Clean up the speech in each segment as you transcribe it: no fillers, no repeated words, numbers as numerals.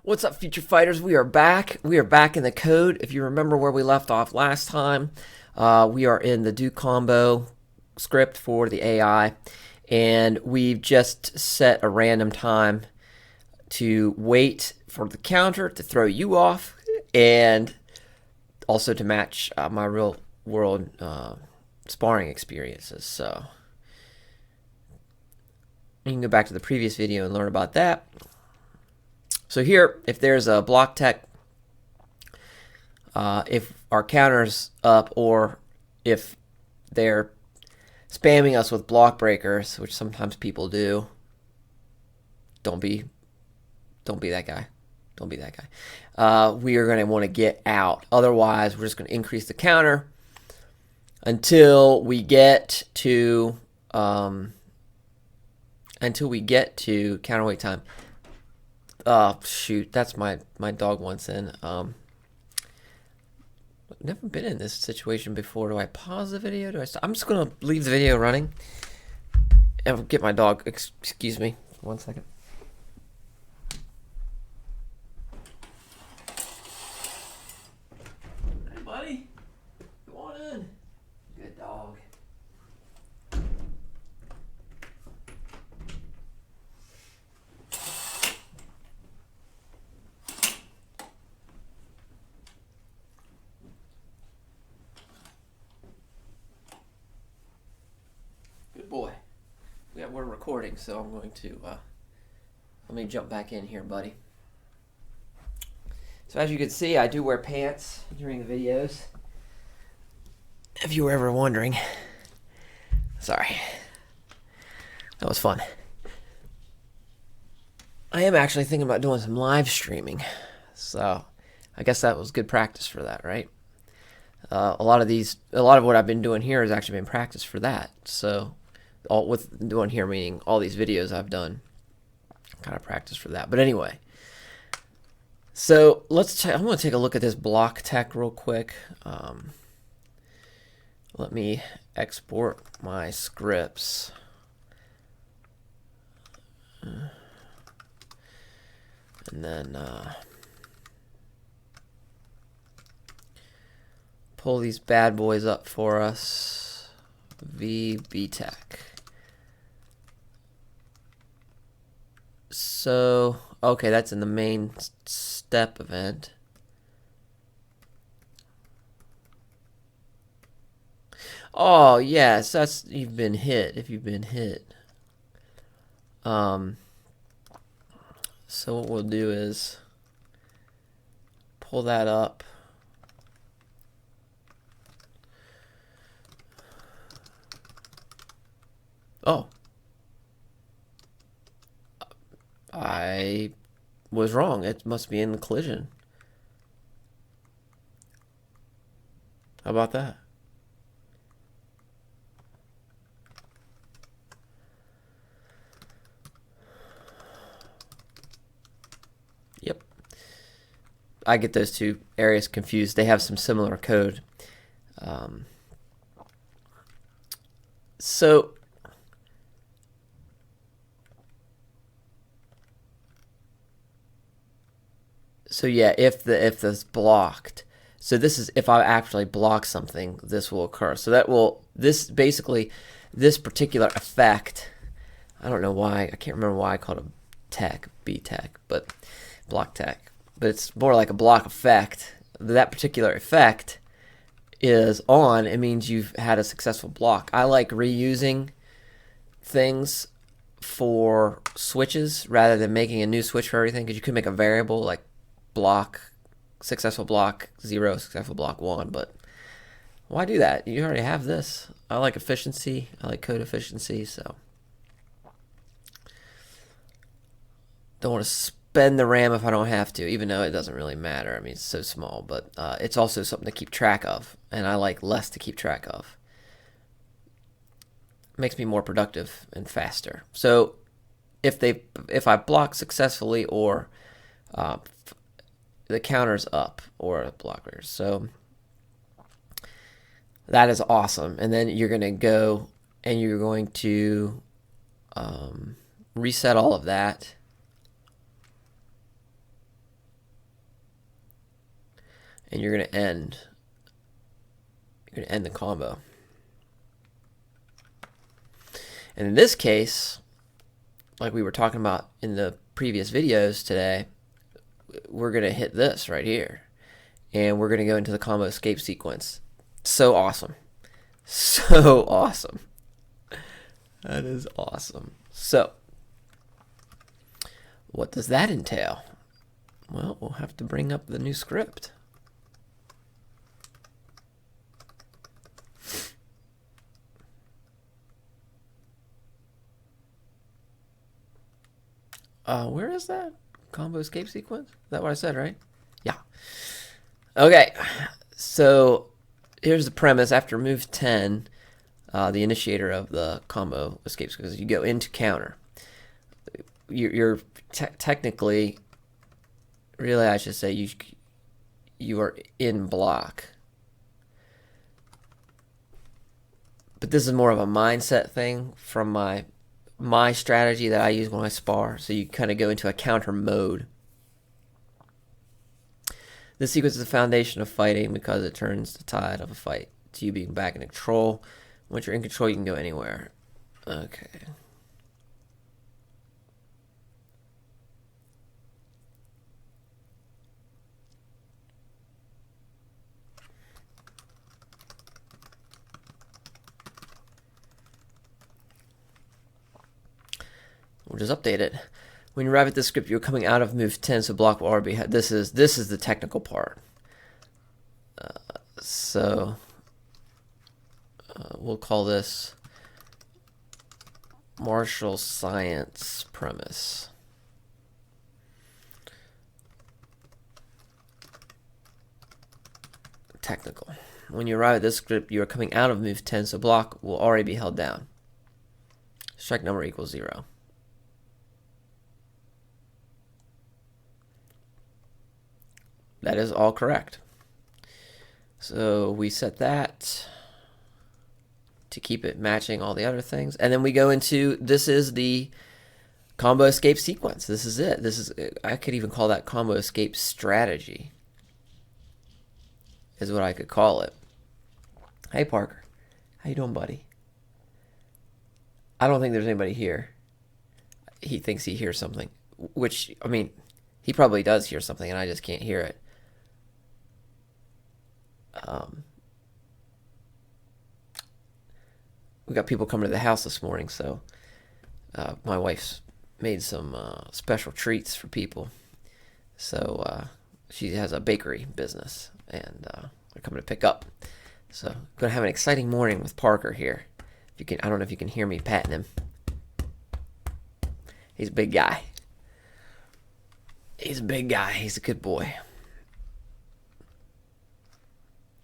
What's up, future fighters? We are back. We are back in the code. If you remember where we left off last time, we are in the do combo script for the AI, and we've just set a random time to wait for the counter to throw you off, and also to match my real world sparring experiences. So you can go back to the previous video and learn about that. So here, if there's a block tech, if our counter's up, or if they're spamming us with block breakers, which sometimes people do, don't be that guy. Don't be that guy. We are going to want to get out. Otherwise, we're just going to increase the counter until we get to counterweight time. Oh shoot, that's my dog wants in. I've never been in this situation before. Do I pause the video? Do I stop? I'm just gonna leave the video running and get my dog. Excuse me, 1 second. Hey buddy, come on in. Good dog. Boy, we're recording, so I'm going to let me jump back in here, buddy. So as you can see, I do wear pants during the videos, if you were ever wondering. Sorry, that was fun. I am actually thinking about doing some live streaming, so I guess that was good practice for that, right? A lot of what I've been doing here has actually been practice for that. So all with doing here meaning all these videos I've done, kind of practice for that. But anyway, so I'm going to take a look at this block tech real quick. Let me export my scripts. And then pull these bad boys up for us. VB Tech. So, okay, that's in the main step event. Oh, yes, that's you've been hit, if you've been hit. So what we'll do is pull that up. Oh. I was wrong. It must be in the collision. How about that? Yep. I get those two areas confused. They have some similar code. So yeah, if this blocked, so this is if I actually block something, this will occur. So this particular effect, I don't know why, I can't remember why I called it B tech, but block tech. But it's more like a block effect. That particular effect is on, it means you've had a successful block. I like reusing things for switches rather than making a new switch for everything, because you could make a variable like block, successful block 0, successful block 1, but why do that? You already have this. I like efficiency. I like code efficiency, so don't want to spend the RAM if I don't have to, even though it doesn't really matter. I mean, it's so small, but it's also something to keep track of, and I like less to keep track of. It makes me more productive and faster. So if I block successfully, or the counter's up, or a blocker, so that is awesome. And then you're going to go and you're going to reset all of that. and you're going to end the combo. And in this case, like we were talking about in the previous videos today, we're going to hit this right here. And we're going to go into the combo escape sequence. So awesome. So awesome. That is awesome. So, what does that entail? Well, we'll have to bring up the new script. Where is that? Combo escape sequence? Is that what I said, right? Yeah. Okay. So here's the premise. After move 10, the initiator of the combo escape sequence, you go into counter. You're technically, really I should say, you are in block. But this is more of a mindset thing from my strategy that I use when I spar. So you kind of go into a counter mode. This sequence is the foundation of fighting because it turns the tide of a fight to you being back in control. Once you're in control, you can go anywhere. Okay. We'll just update it. When you arrive at this script, you're coming out of move 10, so block will already be. This is the technical part. We'll call this martial science premise. Technical. When you arrive at this script, you are coming out of move 10, so block will already be held down. Strike number equals 0. That is all correct. So we set that to keep it matching all the other things. And then we go into, this is the combo escape sequence. This is it. I could even call that combo escape strategy, is what I could call it. Hey Parker, how you doing, buddy? I don't think there's anybody here. He thinks he hears something, which, I mean, he probably does hear something and I just can't hear it. We got people coming to the house this morning, so my wife's made some special treats for people. So she has a bakery business, and they're coming to pick up. So gonna have an exciting morning with Parker here. If you can, I don't know if you can hear me patting him. He's a big guy. He's a big guy. He's a good boy.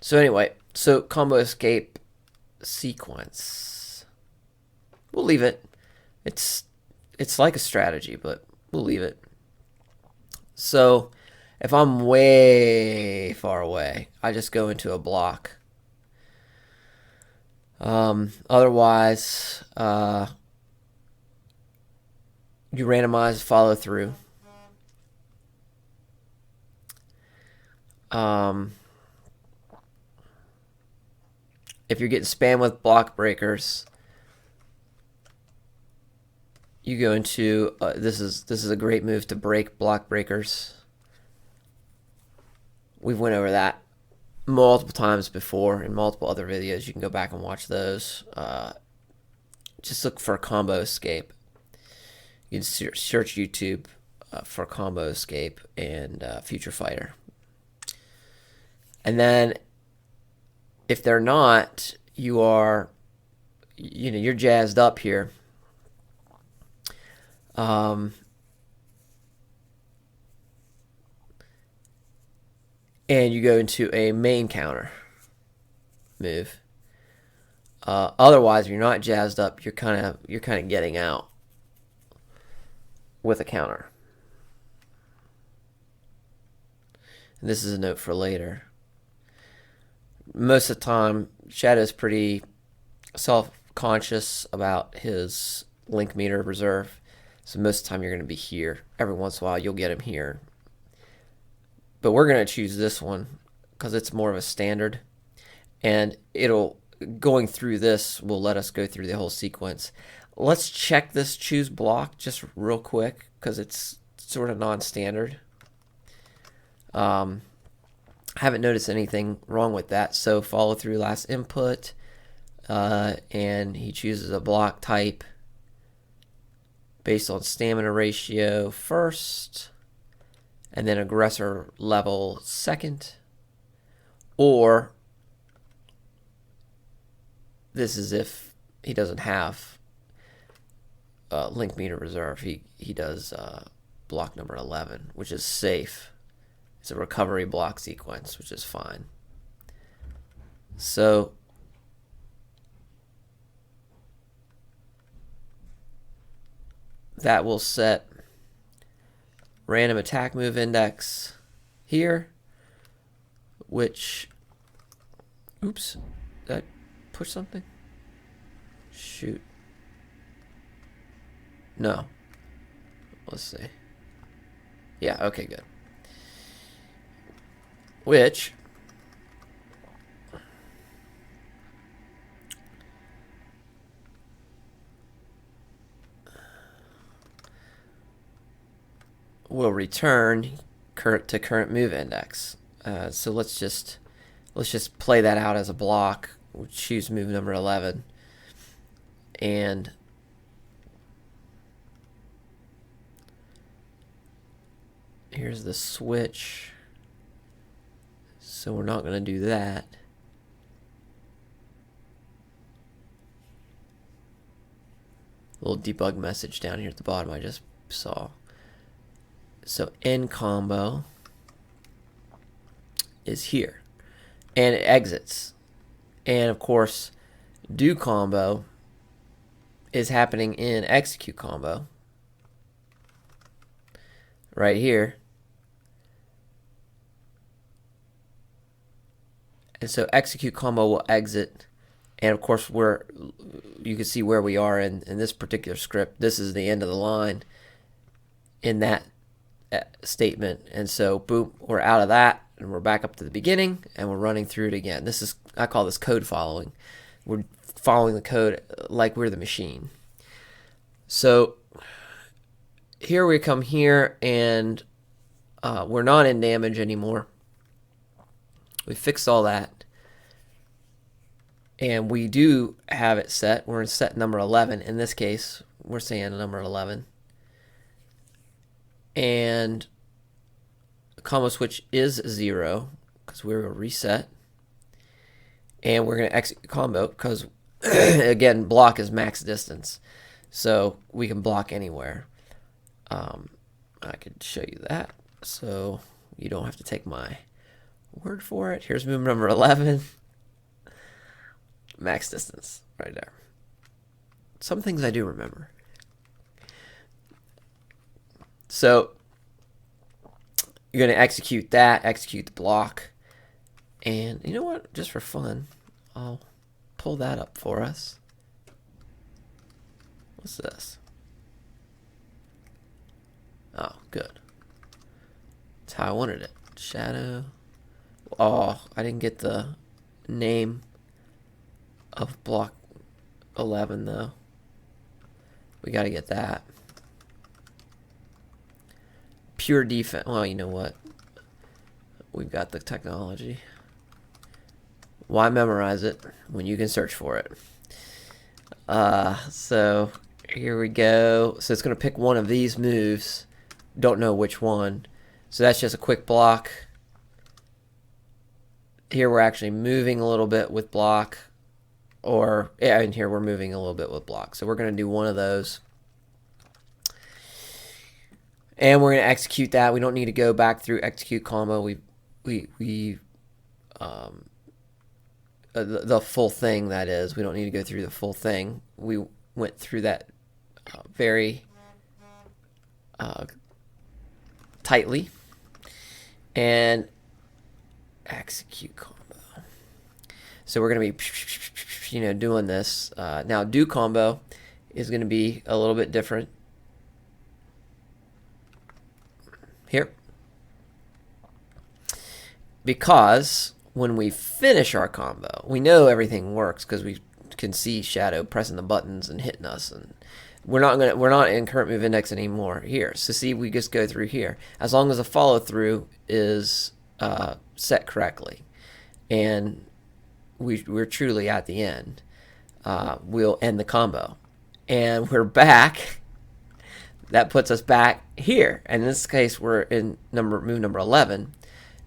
So anyway, so combo escape sequence. We'll leave it. It's like a strategy, but we'll leave it. So if I'm way far away, I just go into a block. Otherwise, you randomize follow through. If you're getting spammed with block breakers, you go into this is a great move to break block breakers. We've went over that multiple times before in multiple other videos. You can go back and watch those. Just look for combo escape. You can search YouTube for combo escape and future fighter. And then if they're not, you're jazzed up here. And you go into a main counter move. Otherwise, if you're not jazzed up, you're kind of getting out with a counter. And this is a note for later. Most of the time, Shadow's pretty self-conscious about his link meter reserve. So most of the time you're going to be here. Every once in a while you'll get him here. But we're going to choose this one because it's more of a standard, and it'll going through this will let us go through the whole sequence. Let's check this choose block just real quick because it's sort of non-standard. Haven't noticed anything wrong with that. So follow through last input, and he chooses a block type based on stamina ratio first, and then aggressor level second, or this is if he doesn't have link meter reserve. He does block number 11, which is safe. It's a recovery block sequence, which is fine. So that will set random attack move index here, which, oops, did I push something? Shoot. No. Let's see. Yeah, okay, good. Which will return current move index. So let's just play that out as a block. We'll choose move number 11, and here's the switch. So we're not going to do that. Little debug message down here at the bottom I just saw. So end combo is here, and it exits. And of course, do combo is happening in execute combo right here. And so execute combo will exit, and of course you can see where we are in this particular script. This is the end of the line in that statement, and so boom, we're out of that, and we're back up to the beginning, and we're running through it again. This is, I call this code following. We're following the code like we're the machine. So here we come here, and we're not in damage anymore. We fixed all that, and we do have it set. We're in set number 11. In this case, we're saying number 11. And the combo switch is 0 because we're going to reset. And we're going to execute combo because, again, block is max distance. So we can block anywhere. I could show you that so you don't have to take my word for it. Here's move number 11. Max distance right there. Some things I do remember. So you're going to execute that, execute the block. And you know what? Just for fun, I'll pull that up for us. What's this? Oh, good. That's how I wanted it. Shadow. Oh, I didn't get the name of block 11 though. We got to get that. Pure defense. Well, you know what? We've got the technology. Why memorize it when you can search for it? So here we go. So it's going to pick one of these moves. Don't know which one. So that's just a quick block. Here we're actually moving a little bit with block. Or, yeah, and here we're moving a little bit with block. So we're going to do one of those. And we're going to execute that. We don't need to go back through execute combo. The full thing, that is. We don't need to go through the full thing. We went through that very tightly. And execute combo. So we're going to be, doing this. Now, do combo is going to be a little bit different. Here. because when we finish our combo, we know everything works because we can see Shadow pressing the buttons and hitting us, and we're not in current move index anymore here. So see, we just go through here as long as the follow through is set correctly, and we're truly at the end. We'll end the combo, and we're back. That puts us back here, and in this case we're in move number 11,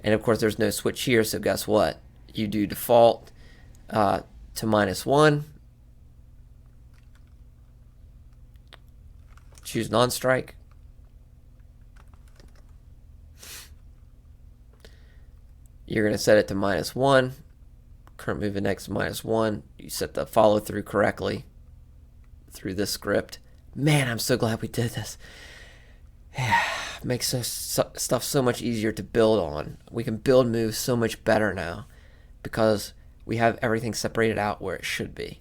and of course there's no switch here, so guess what, you do default to -1, choose non-strike, you're going to set it to -1, current move index -1, you set the follow through correctly through this script. Man, I'm so glad we did this. Makes stuff so much easier to build on. We can build moves so much better now because we have everything separated out where it should be.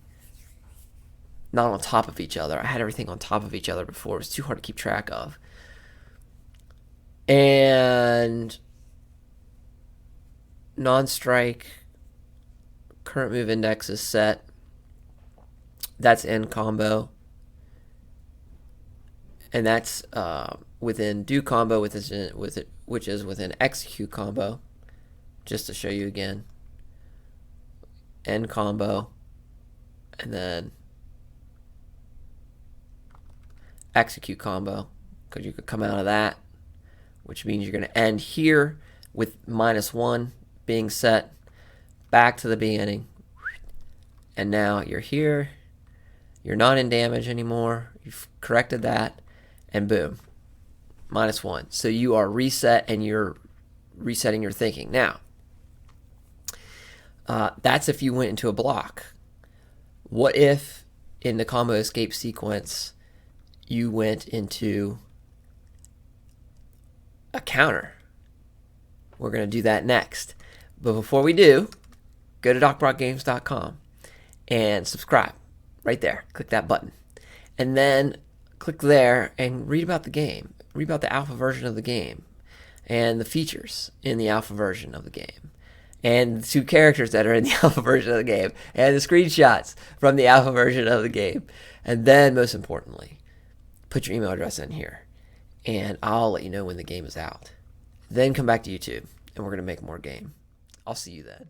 Not on top of each other. I had everything on top of each other before. It was too hard to keep track of. And non-strike, current move index is set. That's end combo. And that's within do combo, which is within execute combo. Just to show you again, end combo, and then execute combo, because you could come out of that, which means you're going to end here with -1 being set back to the beginning, and now you're here. You're not in damage anymore. You've corrected that. And boom, -1. So you are reset, and you're resetting your thinking. Now, that's if you went into a block. What if in the combo escape sequence you went into a counter? We're going to do that next. But before we do, go to docbrockgames.com and subscribe right there. Click that button. And then click there and read about the game. Read about the alpha version of the game and the features in the alpha version of the game and the 2 characters that are in the alpha version of the game and the screenshots from the alpha version of the game. And then, most importantly, put your email address in here, and I'll let you know when the game is out. Then come back to YouTube, and we're going to make more game. I'll see you then.